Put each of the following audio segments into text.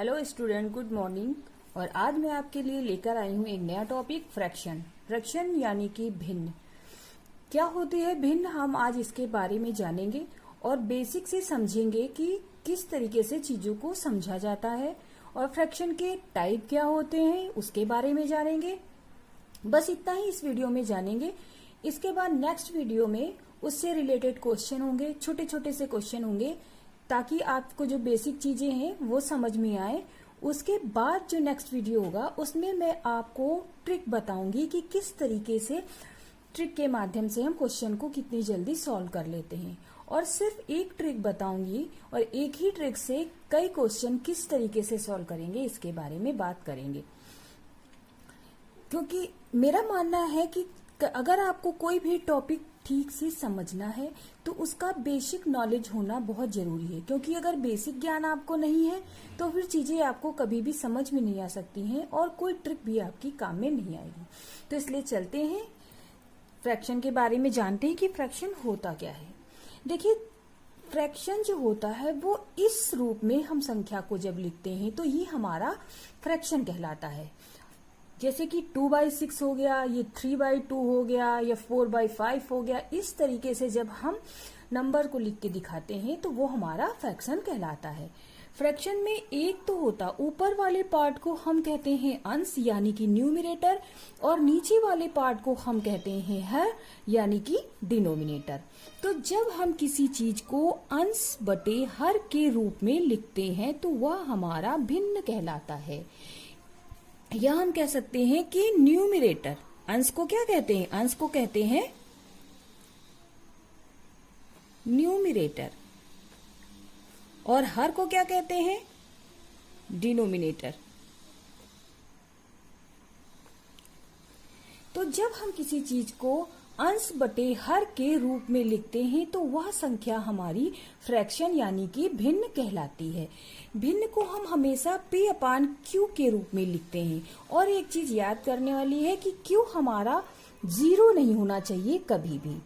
Hello student, good morning. और आज मैं आपके लिए लेकर आई हूँ एक नया टॉपिक, फ्रैक्शन। फ्रैक्शन यानी कि भिन्न। क्या होती है भिन्न, हम आज इसके बारे में जानेंगे और बेसिक से समझेंगे कि किस तरीके से चीजों को समझा जाता है और फ्रैक्शन के टाइप क्या होते हैं उसके बारे में जानेंगे। बस इतना ही इस वीडियो में जानेंगे। इसके बाद नेक्स्ट वीडियो में उससे रिलेटेड क्वेश्चन होंगे, छोटे छोटे से क्वेश्चन होंगे, ताकि आपको जो बेसिक चीजें हैं वो समझ में आए। उसके बाद जो नेक्स्ट वीडियो होगा उसमें मैं आपको ट्रिक बताऊंगी कि किस तरीके से ट्रिक के माध्यम से हम क्वेश्चन को कितनी जल्दी सॉल्व कर लेते हैं। और सिर्फ एक ट्रिक बताऊंगी और एक ही ट्रिक से कई क्वेश्चन किस तरीके से सॉल्व करेंगे इसके बारे में बात करेंगे। क्योंकि मेरा मानना है कि अगर आपको कोई भी टॉपिक ठीक से समझना है तो उसका बेसिक नॉलेज होना बहुत जरूरी है। क्योंकि अगर बेसिक ज्ञान आपको नहीं है तो फिर चीजें आपको कभी भी समझ में नहीं आ सकती हैं और कोई ट्रिक भी आपकी काम में नहीं आएगी। तो इसलिए चलते हैं फ्रैक्शन के बारे में, जानते हैं कि फ्रैक्शन होता क्या है। देखिए, फ्रैक्शन जो होता है वो इस रूप में हम संख्या को जब लिखते हैं तो ये हमारा फ्रैक्शन कहलाता है। जैसे कि 2/6 हो गया, ये 3/2 हो गया या 4/5 हो गया। इस तरीके से जब हम नंबर को लिख के दिखाते हैं तो वो हमारा फ्रैक्शन कहलाता है। फ्रैक्शन में एक तो होता, ऊपर वाले पार्ट को हम कहते हैं अंश यानी कि न्यूमरेटर, और नीचे वाले पार्ट को हम कहते हैं हर यानी कि डिनोमिनेटर। तो जब हम किसी चीज को अंश बटे हर के रूप में लिखते हैं तो वह हमारा भिन्न कहलाता है। या हम कह सकते हैं कि न्यूमरेटर, अंश को क्या कहते हैं? अंश को कहते हैं न्यूमरेटर, और हर को क्या कहते हैं? डिनोमिनेटर। तो जब हम किसी चीज को अंश बटे हर के रूप में लिखते हैं तो वह संख्या हमारी फ्रैक्शन यानी कि भिन्न कहलाती है। भिन्न को हम हमेशा P/Q के रूप में लिखते हैं। और एक चीज याद करने वाली है कि Q हमारा 0 नहीं होना चाहिए कभी भी।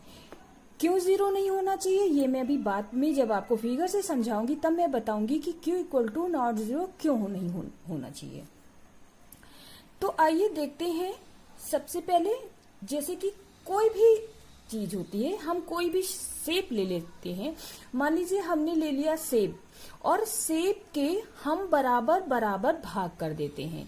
क्यों 0 नहीं होना चाहिए ये मैं अभी बाद में जब आपको फिगर से समझाऊंगी तब मैं बताऊंगी कि Q = नॉट 0 क्यों नहीं होना चाहिए। तो आइए देखते हैं। सबसे पहले जैसे कि कोई भी चीज होती है, हम कोई भी शेप ले लेते हैं। मान लीजिए हमने ले लिया सेब, और सेब के हम बराबर बराबर भाग कर देते हैं।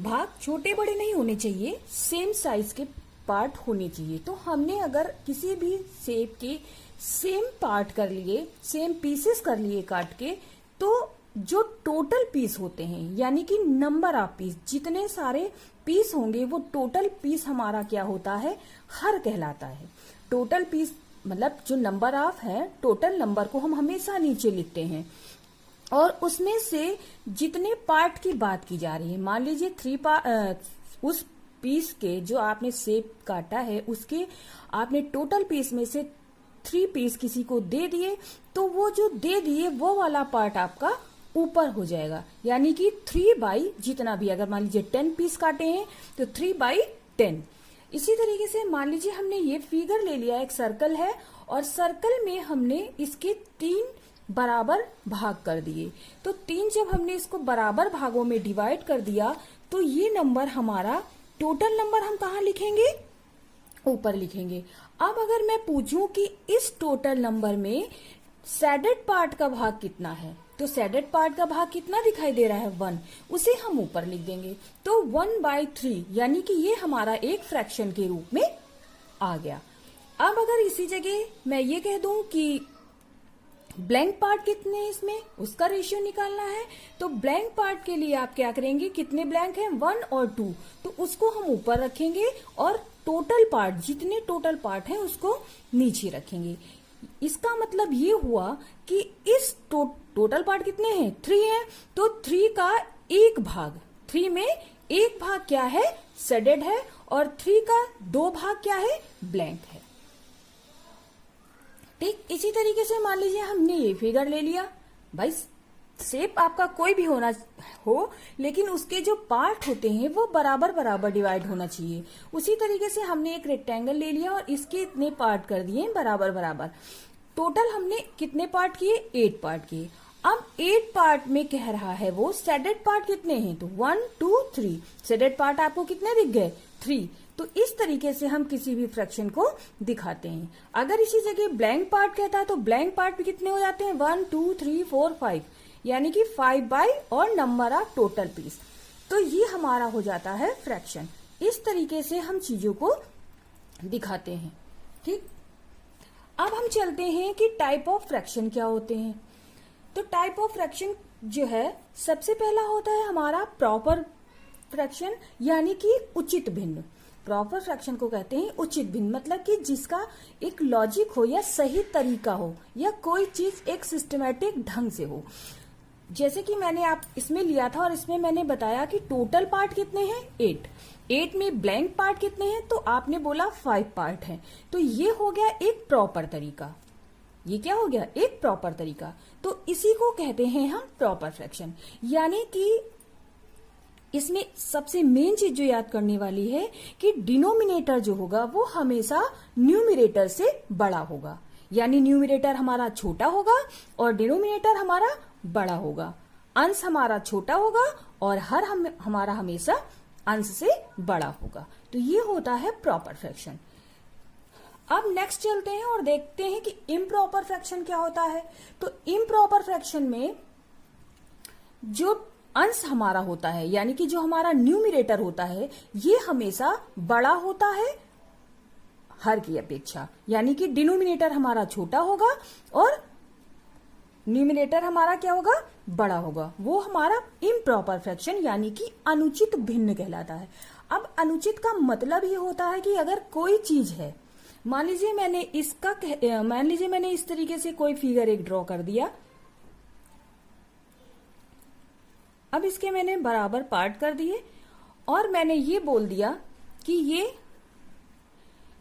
भाग छोटे बड़े नहीं होने चाहिए, सेम साइज के पार्ट होने चाहिए। तो हमने अगर किसी भी सेब के सेम पार्ट कर लिए, सेम पीसेस कर लिए काट के, तो जो टोटल पीस होते हैं यानी कि नंबर ऑफ पीस, जितने सारे पीस होंगे वो टोटल पीस हमारा क्या होता है? हर कहलाता है। टोटल पीस मतलब जो नंबर ऑफ है, टोटल नंबर को हम हमेशा नीचे लिखते हैं। और उसमें से जितने पार्ट की बात की जा रही है, मान लीजिए 3 पार्ट, उस पीस के जो आपने सेब काटा है उसके आपने टोटल पीस में से 3 पीस किसी को दे दिए, तो वो जो दे दिए वो वाला पार्ट आपका ऊपर हो जाएगा। यानी कि 3/, जितना भी, अगर मान लीजिए 10 पीस काटे हैं तो 3/10। इसी तरीके से मान लीजिए हमने ये फिगर ले लिया, एक सर्कल है और सर्कल में हमने इसके 3 बराबर भाग कर दिए। तो 3 जब हमने इसको बराबर भागों में डिवाइड कर दिया तो ये नंबर हमारा टोटल नंबर हम कहाँ लिखेंगे? ऊपर लिखेंगे। अब अगर मैं पूछूं कि इस टोटल नंबर में शेडेड पार्ट का भाग कितना है, तो शेडेड पार्ट का भाग कितना दिखाई दे रहा है? 1। उसे हम ऊपर लिख देंगे। तो 1/3 यानी कि ये हमारा एक फ्रैक्शन के रूप में आ गया। अब अगर इसी जगह मैं ये कह दूं कि ब्लैंक पार्ट कितने हैं इसमें, उसका रेशियो निकालना है, तो ब्लैंक पार्ट के लिए आप क्या करेंगे? कितने ब्लैंक हैं? 1 और 2, तो उसको हम ऊपर रखेंगे और टोटल पार्ट, जितने टोटल पार्ट हैं उसको नीचे रखेंगे। इसका मतलब ये हुआ कि इस टोटल पार्ट कितने हैं? 3 हैं, तो 3 का एक भाग, 3 में एक भाग क्या है? शेडेड है, और 3 का 2 भाग क्या है? ब्लैंक है। ठीक इसी तरीके से मान लीजिए हमने ये फिगर ले लिया। भाई शेप आपका कोई भी होना हो, लेकिन उसके जो पार्ट होते हैं वो बराबर बराबर डिवाइड होना चाहिए। उसी तरीके से हमने एक रेक्टेंगल ले लिया और इसके इतने पार्ट कर दिए बराबर बराबर। टोटल हमने कितने पार्ट किए? 8 पार्ट किए। अब 8 पार्ट में कह रहा है वो शेडेड पार्ट कितने हैं, तो 1 2 3 शेडेड पार्ट आपको कितने दिख गए, 3। तो इस तरीके से हम किसी भी फ्रैक्शन को दिखाते हैं। अगर इसी जगह ब्लैंक पार्ट कहता तो ब्लैंक पार्ट भी कितने हो जाते हैं, 1 2 3 4 5, यानी कि 5 बाई और नंबर ऑफ टोटल पीस। तो ये हमारा हो जाता है फ्रैक्शन। इस तरीके से हम चीजों को दिखाते हैं। ठीक, अब हम चलते हैं कि टाइप ऑफ फ्रैक्शन क्या होते हैं। तो टाइप ऑफ फ्रैक्शन जो है, सबसे पहला होता है हमारा प्रॉपर फ्रैक्शन, यानी कि उचित भिन्न। प्रॉपर फ्रैक्शन को कहते हैं उचित भिन्न, मतलब कि जिसका एक लॉजिक हो या सही तरीका हो, या कोई चीज एक सिस्टमैटिक ढंग से हो। जैसे कि मैंने आप इसमें लिया था और इसमें मैंने बताया कि टोटल पार्ट कितने हैं, 8 में ब्लैंक पार्ट कितने हैं, तो आपने बोला 5 पार्ट हैं। तो ये हो गया एक प्रॉपर तरीका। ये क्या हो गया, एक प्रॉपर तरीका। तो इसी को कहते हैं हम प्रॉपर फ्रैक्शन। यानी कि इसमें सबसे मेन चीज जो याद करने वाली है कि डिनोमिनेटर जो होगा वो हमेशा न्यूमिरेटर से बड़ा होगा। यानी न्यूमिरेटर हमारा छोटा होगा और डिनोमिनेटर हमारा बड़ा होगा। अंश हमारा छोटा होगा और हर हमारा हमेशा अंश से बड़ा होगा। तो ये होता है प्रॉपर फ्रैक्शन। अब नेक्स्ट चलते हैं और देखते हैं कि इम्प्रॉपर फ्रैक्शन क्या होता है। तो इम्प्रॉपर फ्रैक्शन में जो अंश हमारा होता है, यानी कि जो हमारा न्यूमिरेटर होता है, ये हमेशा बड़ा होता है हर की अपेक्षा। यानी कि डिनोमिनेटर हमारा छोटा होगा और न्यूमिनेटर हमारा क्या होगा, बड़ा होगा। वो हमारा इम्प्रॉपर फ्रैक्शन यानी कि अनुचित भिन्न कहलाता है। अब अनुचित का मतलब ये होता है कि अगर कोई चीज है, मान लीजिए मैंने इस तरीके से कोई फिगर एक ड्रॉ कर दिया। अब इसके मैंने बराबर पार्ट कर दिए और मैंने ये बोल दिया कि ये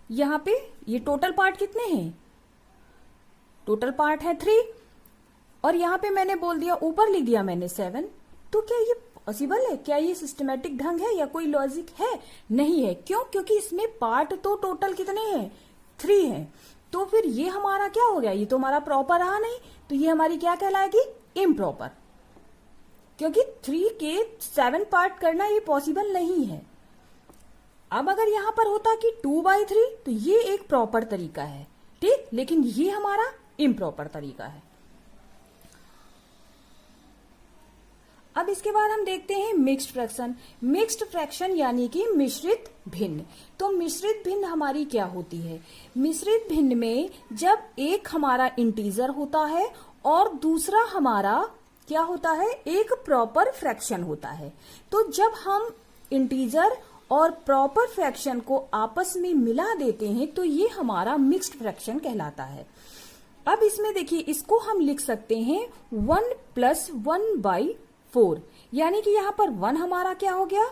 यहां पे ये टोटल पार्ट कितने हैं, टोटल पार्ट है 3, और यहां पे मैंने बोल दिया, ऊपर लिख दिया मैंने 7। तो क्या ये पॉसिबल है, क्या ये सिस्टमैटिक ढंग है या कोई लॉजिक है? नहीं है। क्यों? क्योंकि इसमें पार्ट तो टोटल कितने हैं, 3 हैं। तो फिर ये हमारा क्या हो गया, ये तो हमारा प्रॉपर रहा नहीं। तो ये हमारी क्या कहलाएगी, इम्प्रॉपर। क्योंकि 3 के 7 पार्ट करना ये पॉसिबल नहीं है। अब अगर यहां पर होता कि 2/3 तो ये एक प्रॉपर तरीका है, ठीक, लेकिन ये हमारा इम्प्रॉपर तरीका है। अब इसके बाद हम देखते हैं मिक्स्ड फ्रैक्शन। मिक्स्ड फ्रैक्शन यानी कि मिश्रित भिन्न। तो मिश्रित भिन्न हमारी क्या होती है, मिश्रित भिन्न में जब एक हमारा इंटीजर होता है और दूसरा हमारा क्या होता है, एक प्रॉपर फ्रैक्शन होता है। तो जब हम इंटीजर और प्रॉपर फ्रैक्शन को आपस में मिला देते हैं तो ये हमारा मिक्स्ड फ्रैक्शन कहलाता है। अब इसमें देखिए, इसको हम लिख सकते हैं 1 + 1/4, यानी कि यहां पर 1 हमारा क्या हो गया,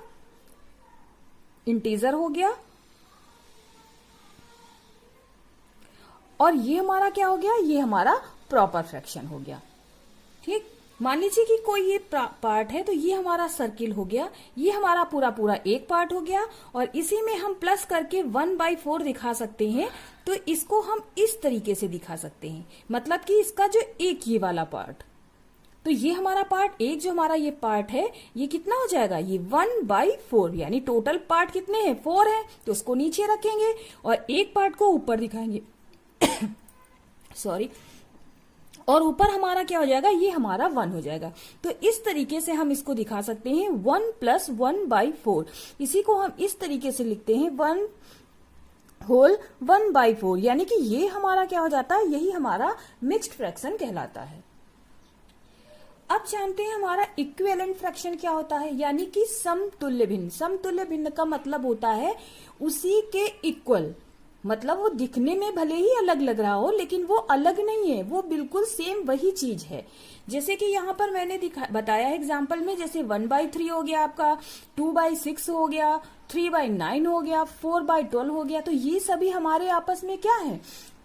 इंटीजर हो गया, और ये हमारा क्या हो गया, ये हमारा प्रॉपर फ्रैक्शन हो गया। ठीक, मान लीजिए कि कोई ये पार्ट है, तो ये हमारा सर्किल हो गया, ये हमारा पूरा एक पार्ट हो गया, और इसी में हम प्लस करके 1/4 दिखा सकते हैं। तो इसको हम इस तरीके से दिखा सकते हैं, मतलब कि इसका जो एक ये वाला पार्ट, तो ये हमारा पार्ट एक, जो हमारा ये पार्ट है, ये कितना हो जाएगा, ये 1/4, यानी टोटल पार्ट कितने हैं, 4 है, तो उसको नीचे रखेंगे और एक पार्ट को ऊपर दिखाएंगे सॉरी, और ऊपर हमारा क्या हो जाएगा, ये हमारा 1 हो जाएगा। तो इस तरीके से हम इसको दिखा सकते हैं 1 + 1/4। इसी को हम इस तरीके से लिखते हैं 1/4, यानी कि ये हमारा क्या हो जाता है, यही हमारा मिक्स्ड फ्रैक्शन कहलाता है। अब जानते हैं हमारा इक्विवेलेंट फ्रैक्शन क्या होता है, यानी कि समतुल्य भिन्न। समतुल्य भिन्न का मतलब होता है उसी के इक्वल, मतलब वो दिखने में भले ही अलग लग रहा हो लेकिन वो अलग नहीं है, वो बिल्कुल सेम वही चीज है। जैसे कि यहाँ पर मैंने बताया एग्जाम्पल में, जैसे 1/3 हो गया आपका, 2/6 हो गया, 3/9 हो गया, 4/12 हो गया। तो ये सभी हमारे आपस में क्या है,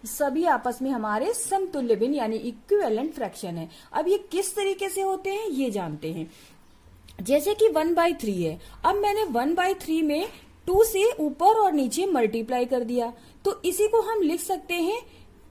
सभी आपस में हमारे समतुल्य भिन्न यानी इक्विवेलेंट फ्रैक्शन है। अब ये किस तरीके से होते हैं ये जानते हैं। जैसे कि 1/3 है, अब मैंने 1/3 में 2 से ऊपर और नीचे मल्टीप्लाई कर दिया, तो इसी को हम लिख सकते हैं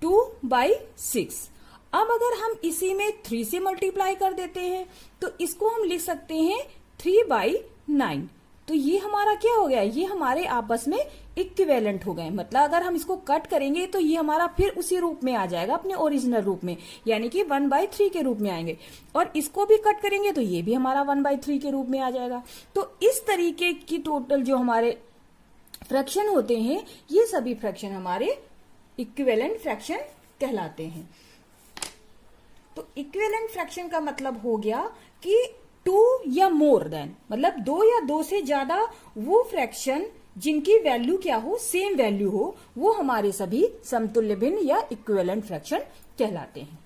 2/6। अब अगर हम इसी में 3 से मल्टीप्लाई कर देते हैं तो इसको हम लिख सकते हैं 3/9। तो ये हमारा क्या हो गया, ये हमारे आपस में इक्विवेलेंट हो गए। मतलब अगर हम इसको कट करेंगे तो ये हमारा फिर उसी रूप में आ जाएगा, अपने ओरिजिनल रूप में, यानी कि 1/3 के रूप में आएंगे। और इसको भी कट करेंगे तो ये भी हमारा 1/3 के रूप में आ जाएगा। तो इस तरीके की टोटल जो हमारे फ्रैक्शन होते हैं, ये सभी फ्रैक्शन हमारे इक्विवेलेंट फ्रैक्शन कहलाते हैं। तो इक्विवेलेंट फ्रैक्शन का मतलब हो गया कि 2 या मोर देन, मतलब 2 या 2 से ज्यादा वो फ्रैक्शन जिनकी वैल्यू क्या हो, सेम वैल्यू हो, वो हमारे सभी समतुल्य भिन्न या इक्विवेलेंट फ्रैक्शन कहलाते हैं।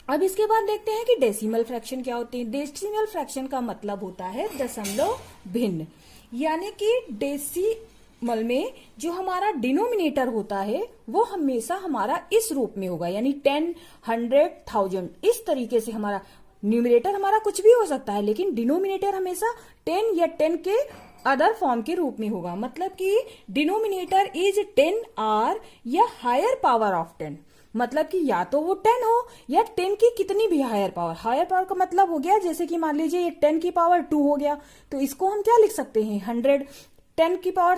अब इसके बाद देखते हैं कि डेसिमल फ्रैक्शन क्या होते हैं। डेसिमल फ्रैक्शन का मतलब होता है दशमलव भिन्न, यानी कि डेसिमल में जो हमारा डिनोमिनेटर होता है वो हमेशा हमारा इस रूप में होगा, यानी 10, 100, 1000, इस तरीके से हमारा न्यूमिनेटर हमारा कुछ भी हो सकता है, लेकिन डिनोमिनेटर हमेशा 10 या 10 के अदर फॉर्म के रूप में होगा। मतलब कि डिनोमिनेटर इज 10r या हायर पावर ऑफ 10, मतलब कि या तो वो 10 हो या 10 की कितनी भी हायर पावर। हायर पावर का मतलब हो गया, जैसे कि मान लीजिए ये 10 की पावर 2 हो गया, तो इसको हम क्या लिख सकते हैं 100। 10 की पावर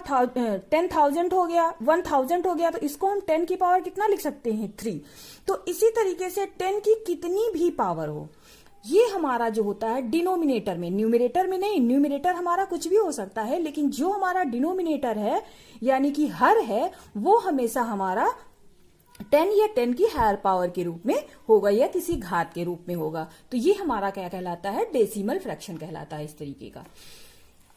10,000 हो गया, 1000 हो गया, तो इसको हम 10 की पावर कितना लिख सकते हैं 3। तो इसी तरीके से 10 की कितनी भी पावर हो, ये हमारा जो होता है डिनोमिनेटर में, न्यूमिनेटर में नहीं। न्यूमिनेटर हमारा कुछ भी हो सकता है, लेकिन जो हमारा डिनोमिनेटर है यानी कि हर है, वो हमेशा हमारा 10 या 10 की हायर पावर के रूप में होगा या किसी घात के रूप में होगा। तो ये हमारा क्या कहलाता है, डेसिमल फ्रैक्शन कहलाता है इस तरीके का।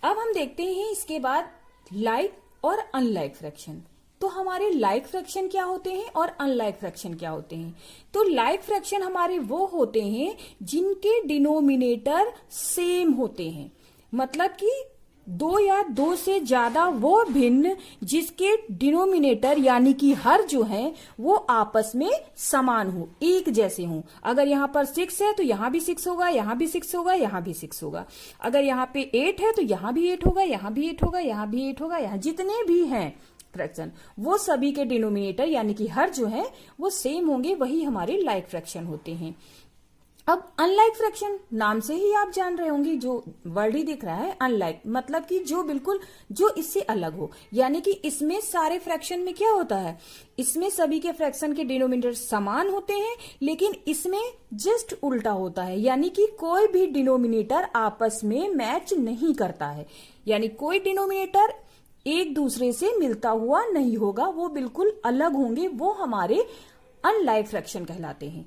अब हम देखते हैं इसके बाद लाइक और अनलाइक फ्रैक्शन। तो हमारे लाइक फ्रैक्शन क्या होते हैं और अनलाइक फ्रैक्शन क्या होते हैं। तो लाइक फ्रैक्शन हमारे वो होते हैं जिनके डिनोमिनेटर सेम होते हैं, मतलब कि 2 या 2 से ज्यादा वो भिन्न जिसके डिनोमिनेटर यानी कि हर जो है वो आपस में समान हो, एक जैसे हो। अगर यहाँ पर 6 है तो यहाँ भी 6 होगा, यहाँ भी 6 होगा, यहाँ भी 6 होगा। अगर यहाँ पे 8 है तो यहाँ भी 8 होगा, यहाँ भी 8 होगा, यहाँ भी 8 होगा, यहाँ जितने भी हैं फ्रैक्शन, वो सभी के डिनोमिनेटर यानी कि हर जो है वो सेम होंगे, वही हमारे लाइक फ्रैक्शन होते हैं। अब अनलाइक फ्रैक्शन नाम से ही आप जान रहे होंगे, जो वर्ड ही दिख रहा है अनलाइक, मतलब कि जो बिल्कुल जो इससे अलग हो, यानी कि इसमें सारे फ्रैक्शन में क्या होता है, इसमें सभी के फ्रैक्शन के डिनोमिनेटर समान होते हैं, लेकिन इसमें जस्ट उल्टा होता है, यानी कि कोई भी डिनोमिनेटर आपस में मैच नहीं करता है, यानी कोई डिनोमिनेटर एक दूसरे से मिलता हुआ नहीं होगा, वो बिल्कुल अलग होंगे, वो हमारे अनलाइक फ्रैक्शन कहलाते हैं।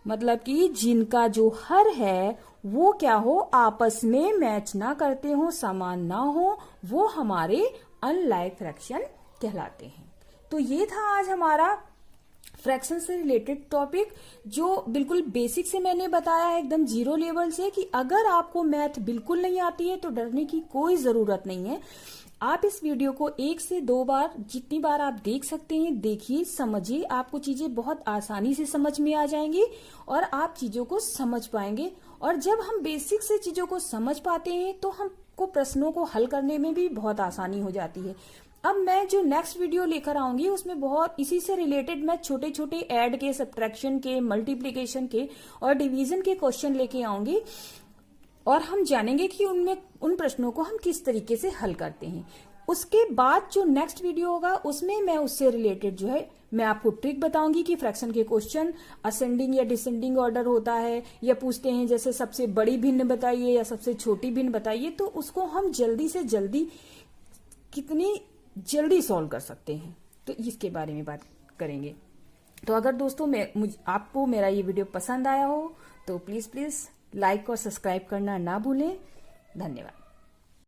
मतलब कि जिनका जो हर है वो क्या हो, आपस में मैच ना करते हो, समान ना हो, वो हमारे अनलाइक फ्रैक्शन कहलाते हैं। तो ये था आज हमारा फ्रैक्शन से रिलेटेड टॉपिक, जो बिल्कुल बेसिक से मैंने बताया है, एकदम जीरो लेवल से, कि अगर आपको मैथ बिल्कुल नहीं आती है तो डरने की कोई जरूरत नहीं है। आप इस वीडियो को 1 से 2 बार, जितनी बार आप देख सकते हैं देखिए, समझिए, आपको चीजें बहुत आसानी से समझ में आ जाएंगी और आप चीजों को समझ पाएंगे। और जब हम बेसिक से चीजों को समझ पाते हैं तो हमको प्रश्नों को हल करने में भी बहुत आसानी हो जाती है। अब मैं जो नेक्स्ट वीडियो लेकर आऊंगी उसमें बहुत इसी से रिलेटेड मैं छोटे छोटे ऐड के, सब्ट्रैक्शन के, मल्टीप्लीकेशन के और डिवीजन के क्वेश्चन लेके आऊंगी, और हम जानेंगे कि उनमें उन प्रश्नों को हम किस तरीके से हल करते हैं। उसके बाद जो नेक्स्ट वीडियो होगा उसमें मैं उससे रिलेटेड जो है मैं आपको ट्रिक बताऊंगी कि फ्रैक्शन के क्वेश्चन असेंडिंग या डिसेंडिंग ऑर्डर होता है, या पूछते हैं जैसे सबसे बड़ी भिन्न बताइए या सबसे छोटी भिन्न बताइए, तो उसको हम जल्दी से जल्दी कितनी जल्दी सॉल्व कर सकते हैं, तो इसके बारे में बात करेंगे। तो अगर दोस्तों आपको मेरा ये वीडियो पसंद आया हो तो प्लीज लाइक और सब्सक्राइब करना ना भूलें। धन्यवाद।